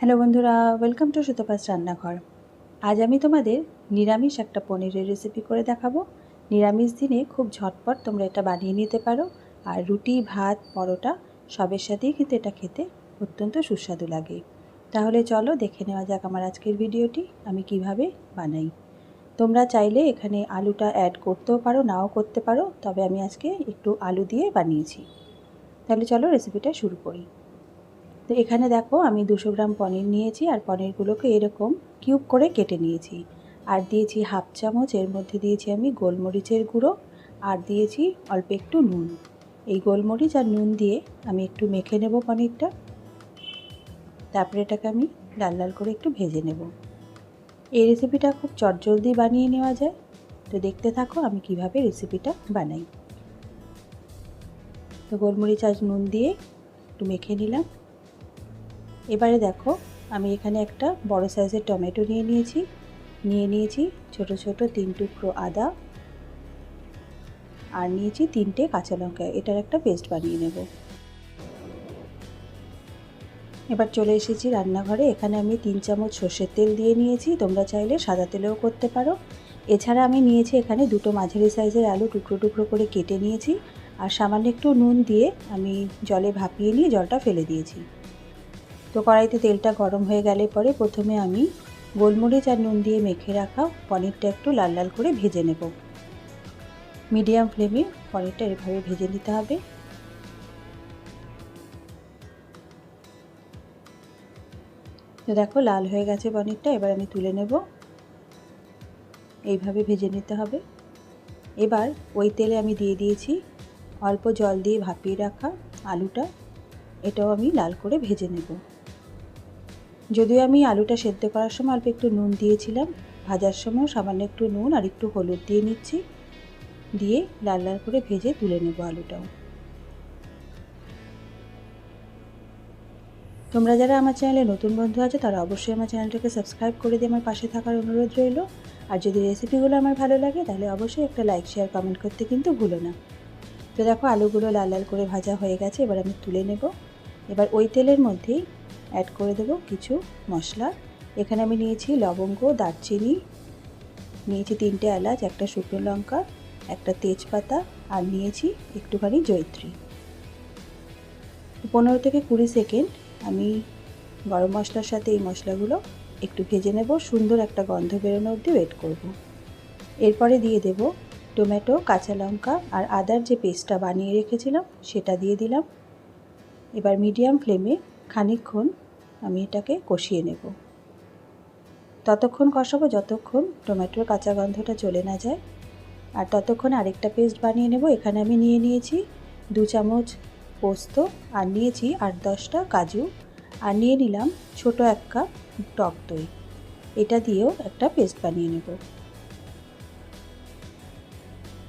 Hello বন্ধুরা, welcome to Sutapa's রান্নাঘর। আজ আমি তোমাদের নিরামিষ একটা পনিরের রেসিপি করে দেখাবো। নিরামিষ দিনে খুব ঝটপট তোমরা এটা বানিয়ে নিতে পারো, আর রুটি, ভাত, পরোটা সবের সাথেই কিন্তু এটা খেতে অত্যন্ত সুস্বাদু লাগে। তাহলে চলো দেখে নেওয়া যাক আমার আজকের ভিডিওটি আমি কিভাবে বানাই। তোমরা চাইলে এখানে আলুটা অ্যাড করতেও পারো, নাও করতে পারো, তবে আমি আজকে একটু আলু দিয়ে বানিয়েছি। তাহলে চলো রেসিপিটা শুরু করি। তো এখানে দেখো আমি 200 গ্রাম পনির নিয়েছি, আর পনিরগুলোকে এরকম কিউব করে কেটে নিয়েছি। আর দিয়েছি হাফ চামচ, এর মধ্যে দিয়েছি আমি গোলমরিচের গুঁড়ো, আর দিয়েছি অল্প একটু নুন। এই গোলমরিচ আর নুন দিয়ে আমি একটু মেখে নেব পনিরটা। তারপরে এটাকে আমি লাল লাল করে একটু ভেজে নেব। এই রেসিপিটা খুব চটজলদি বানিয়ে নেওয়া যায়। তো দেখতে থাকো আমি কিভাবে রেসিপিটা বানাই। তো গোলমরিচ আর নুন দিয়ে একটু মেখে নিলাম। এবারে দেখো আমি এখানে একটা বড় সাইজের টমেটো নিয়ে নিয়েছি ছোট ছোট 3 টুকরো আদা, আর নিয়েছি 3টে কাঁচা লঙ্কা। এটার একটা পেস্ট বানিয়ে নেব। এবার চলে এসেছি রান্নাঘরে। এখানে আমি 3 চামচ সর্ষের তেল দিয়ে নিয়েছি, তোমরা চাইলে সাদা তেলেও করতে পারো। এছাড়া আমি নিয়েছি এখানে 2টো মাঝারি সাইজের আলু টুকরো টুকরো করে কেটে নিয়েছি, আর সামান্য একটু নুন দিয়ে আমি জলে ভাপিয়ে নিয়ে জলটা ফেলে দিয়েছি। তো কড়াইতে তেলটা গরম হয়ে গেলে পরে প্রথমে আমি গোলমরিচ আর নুন দিয়ে মেখে রাখা পনিরটা একটু লাল লাল করে ভেজে নেব। মিডিয়াম ফ্লেমে পনিরটা এভাবে ভেজে নিতে হবে। তো দেখো লাল হয়ে গেছে পনিরটা, এবার আমি তুলে নেব। এইভাবে ভেজে নিতে হবে। এবার ওই তেলে আমি দিয়ে দিয়েছি অল্প জল দিয়ে ভাপিয়ে রাখা আলুটা, এটাও আমি লাল করে ভেজে নেব। যদিও আমি আলুটা সেদ্ধ করার সময় অল্প একটু নুন দিয়েছিলাম, ভাজার সময় সামান্য একটু নুন আর একটু হলুদ দিয়ে নিচ্ছি, দিয়ে লাল লাল করে ভেজে তুলে নেব আলুটাও। তোমরা যারা আমার চ্যানেলে নতুন বন্ধু আছো তারা অবশ্যই আমার চ্যানেলটাকে সাবস্ক্রাইব করে দিয়ে আমার পাশে থাকার অনুরোধ রইল। আর যদি রেসিপিগুলো আমার ভালো লাগে তাহলে অবশ্যই একটা লাইক, শেয়ার, কমেন্ট করতে কিন্তু ভুলো না। তো দেখো আলুগুলো লাল লাল করে ভাজা হয়ে গেছে, এবার আমি তুলে নেব। এবার ওই তেলের মধ্যেই অ্যাড করে দেব কিছু মশলা। এখানে আমি নিয়েছি লবঙ্গ, দারচিনি, নিয়েছি 3টে এলাচ, একটা শুকনো লঙ্কা, একটা তেজপাতা, আর নিয়েছি একটুখানি জয়িত্রী। 15 থেকে 20 সেকেন্ড আমি গরম মশলার সাথে এই মশলাগুলো একটু ভেজে নেব, সুন্দর একটা গন্ধ বেরোনো অবধি ওয়েট করব। এরপরে দিয়ে দেব টমেটো, কাঁচা লঙ্কা আর আদার যে পেস্টটা বানিয়ে রেখেছিলাম সেটা দিয়ে দিলাম। এবার মিডিয়াম ফ্লেমে খানিকক্ষণ আমি এটাকে কষিয়ে নেব। ততক্ষণ কষাবো যতক্ষণ টমেটোর কাঁচা গন্ধটা চলে না যায়। আর ততক্ষণে আরেকটা পেস্ট বানিয়ে নেব। এখানে আমি নিয়েছি 2 চামচ পোস্ত, আর নিয়েছি 8-10টা কাজু, আর নিয়ে নিলাম ছোট 1 কাপ টক দই। এটা দিয়েও একটা পেস্ট বানিয়ে নেব।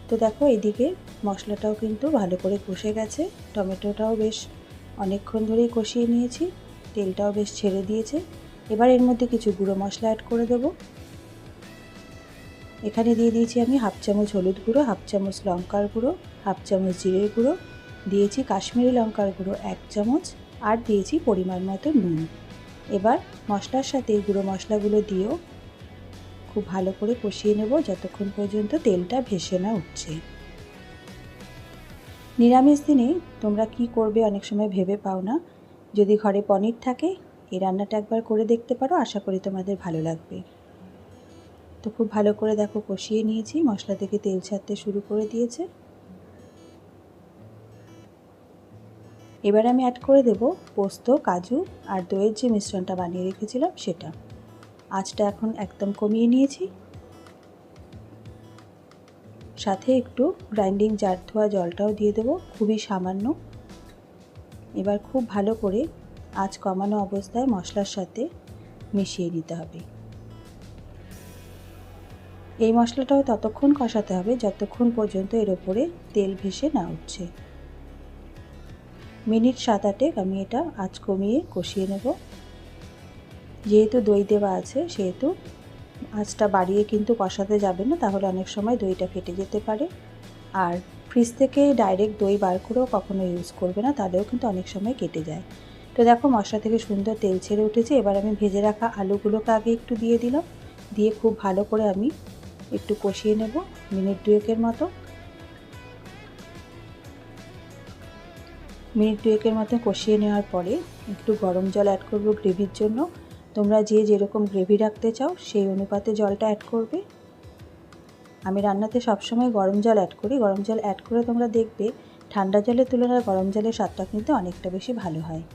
তো দেখো এদিকে মশলাটাও কিন্তু ভালো করে কষে গেছে, টমেটোটাও বেশ অনেকক্ষণ ধরেই কষিয়ে নিয়েছি, তেলটাও বেশ ছেড়ে দিয়েছে। এবার এর মধ্যে কিছু গুঁড়ো মশলা অ্যাড করে দেব। এখানে দিয়ে দিয়েছি আমি হাফ চামচ হলুদ গুঁড়ো, হাফ চামচ লঙ্কার গুঁড়ো, হাফ চামচ জিরের গুঁড়ো, দিয়েছি কাশ্মীরি লঙ্কার গুঁড়ো 1 চামচ, আর দিয়েছি পরিমাণ মতো নুন। এবার মশলার সাথে এই গুঁড়ো মশলাগুলো দিয়েও খুব ভালো করে কষিয়ে নেব যতক্ষণ পর্যন্ত তেলটা ভেসে না উঠছে। নিরামিষ দিনে তোমরা কি করবে অনেক সময় ভেবে পাও না। যদি ঘরে পনির থাকে এই রান্নাটা একবার করে দেখতে পারো, আশা করি তোমাদের ভালো লাগবে। তো খুব ভালো করে দেখো কষিয়ে নিয়েছি, মশলা থেকে তেল ছাড়তে শুরু করে দিয়েছে। এবার আমি অ্যাড করে দেব পোস্ত, কাজু আর দইয়ের যে মিশ্রণটা বানিয়ে রেখেছিলাম সেটা। আঁচটা এখন একদম কমিয়ে নিয়েছি, সাথে একটু গ্রাইন্ডিং জার ধোয়া জলটাও দিয়ে দেবো, খুবই সামান্য। এবার খুব ভালো করে আঁচ কমানো অবস্থায় মশলার সাথে মিশিয়ে নিতে হবে। এই মশলাটাও ততক্ষণ কষাতে হবে যতক্ষণ পর্যন্ত এর ওপরে তেল ভেসে না উঠছে। মিনিট 7-8 আমি এটা আঁচ কমিয়ে কষিয়ে নেব। যেহেতু দই দেওয়া আছে সেহেতু আঁচটা বাড়িয়ে কিন্তু কষাতে যাবে না, তাহলে অনেক সময় দইটা ফেটে যেতে পারে। আর ফ্রিজ থেকে ডাইরেক্ট দই বার করেও কখনো ইউজ করবে না, তাহলেও কিন্তু অনেক সময় কেটে যায়। তো তো দেখো মশলা থেকে সুন্দর তেল ছেড়ে উঠেছে। এবার আমি ভেজে রাখা আলুগুলোকে আগে একটু দিয়ে দিলাম, দিয়ে খুব ভালো করে আমি একটু কষিয়ে নেব মিনিট 2 মতো। মিনিট 2 মতো কষিয়ে নেওয়ার পরে একটু গরম জল অ্যাড করব গ্রেভির জন্য। তোমরা যে যেরকম গ্রেভি রাখতে চাও সেই অনুপাতে জলটা অ্যাড করবে। আমি রান্নাতে সবসময় গরম জল অ্যাড করি। গরম জল অ্যাড করে তোমরা দেখবে ঠান্ডা জলের তুলনায় গরম জলের স্বাদটা কিন্তু অনেকটা বেশি ভালো হয়।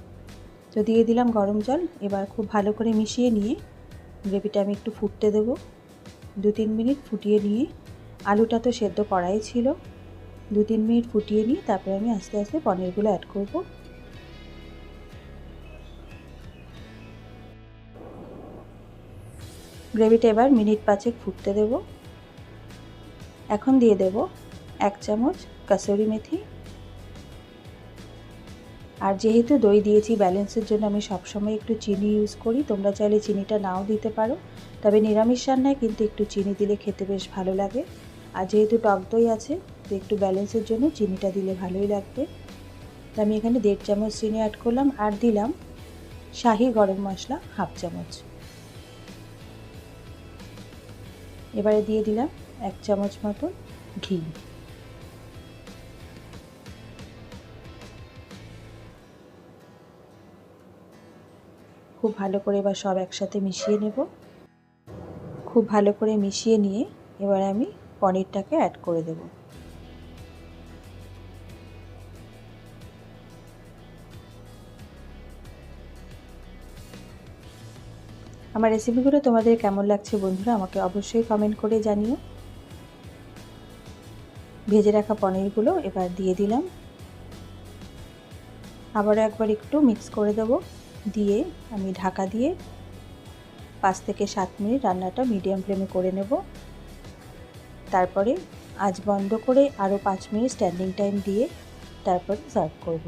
তো দিয়ে দিলাম গরম জল। এবার খুব ভালো করে মিশিয়ে নিয়ে গ্রেভিটা আমি একটু ফুটতে দেবো। 2-3 মিনিট ফুটিয়ে নিয়ে, আলুটা তো সেদ্ধ করাই ছিল, 2-3 মিনিট ফুটিয়ে নিয়ে তারপরে আমি আস্তে আস্তে পনিরগুলো অ্যাড করব। গ্রেভিটা এবার মিনিট 5 ফুটতে দেব। এখন দিয়ে দেব 1 চামচ কাসুরি মেথি। আর যেহেতু দই দিয়েছি ব্যালেন্সের জন্য আমি সবসময় একটু চিনি ইউজ করি। তোমরা চাইলে চিনিটা নাও দিতে পারো, তবে নিরামিষ রান্নায় কিন্তু একটু চিনি দিলে খেতে বেশ ভালো লাগে। আর যেহেতু টক দই আছে তো একটু ব্যালেন্সের জন্য চিনিটা দিলে ভালোই লাগবে। তো আমি এখানে 1.5 চামচ চিনি অ্যাড করলাম আর দিলাম শাহি গরম মশলা 1/2 চামচ। এবারে দিয়ে দিলাম 1 চামচ মতো ঘি। খুব ভালো করে এবার সব একসাথে মিশিয়ে নেব। খুব ভালো করে মিশিয়ে নিয়ে এবার আমি পনিরটাকে অ্যাড করে দেব। আমার রেসিপিগুলো তোমাদের কেমন লাগছে বন্ধুরা আমাকে অবশ্যই কমেন্ট করে জানিও। ভেজে রাখা পনিরগুলো এবার দিয়ে দিলাম। আবারও একবার একটু মিক্স করে দেব, দিয়ে আমি ঢাকা দিয়ে 5 থেকে 7 মিনিট রান্নাটা মিডিয়াম ফ্লেমে করে নেব। তারপরে আঁচ বন্ধ করে আরও 5 মিনিট স্ট্যান্ডিং টাইম দিয়ে তারপরে সার্ভ করব।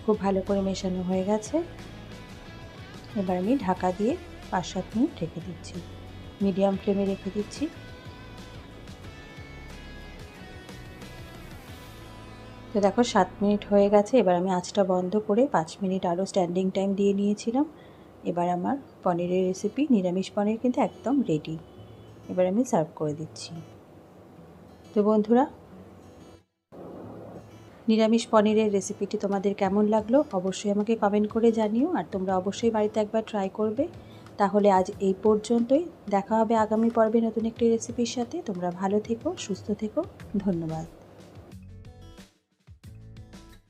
খুব ভালো করে মেশানো হয়ে গেছে। এবার আমি ঢাকা দিয়ে 5-7 মিনিট রেখে দিচ্ছি, মিডিয়াম ফ্লেমে রেখে দিচ্ছি। তো দেখো 7 মিনিট হয়ে গেছে। এবার আমি আঁচটা বন্ধ করে 5 মিনিট আরও স্ট্যান্ডিং টাইম দিয়ে নিয়েছিলাম। এবার আমার পনিরের রেসিপি, নিরামিষ পনির কিন্তু একদম রেডি। এবার আমি সার্ভ করে দিচ্ছি। তো বন্ধুরা, নিরামিষ পনিরের রেসিপিটি তোমাদের কেমন লাগলো অবশ্যই আমাকে কমেন্ট করে জানিও। আর তোমরা অবশ্যই বাড়িতে একবার ট্রাই করবে। তাহলে আজ এই পর্যন্তই, দেখা হবে আগামী পর্বে নতুন একটি রেসিপির সাথে। তোমরা ভালো থেকো, সুস্থ থেকো, ধন্যবাদ।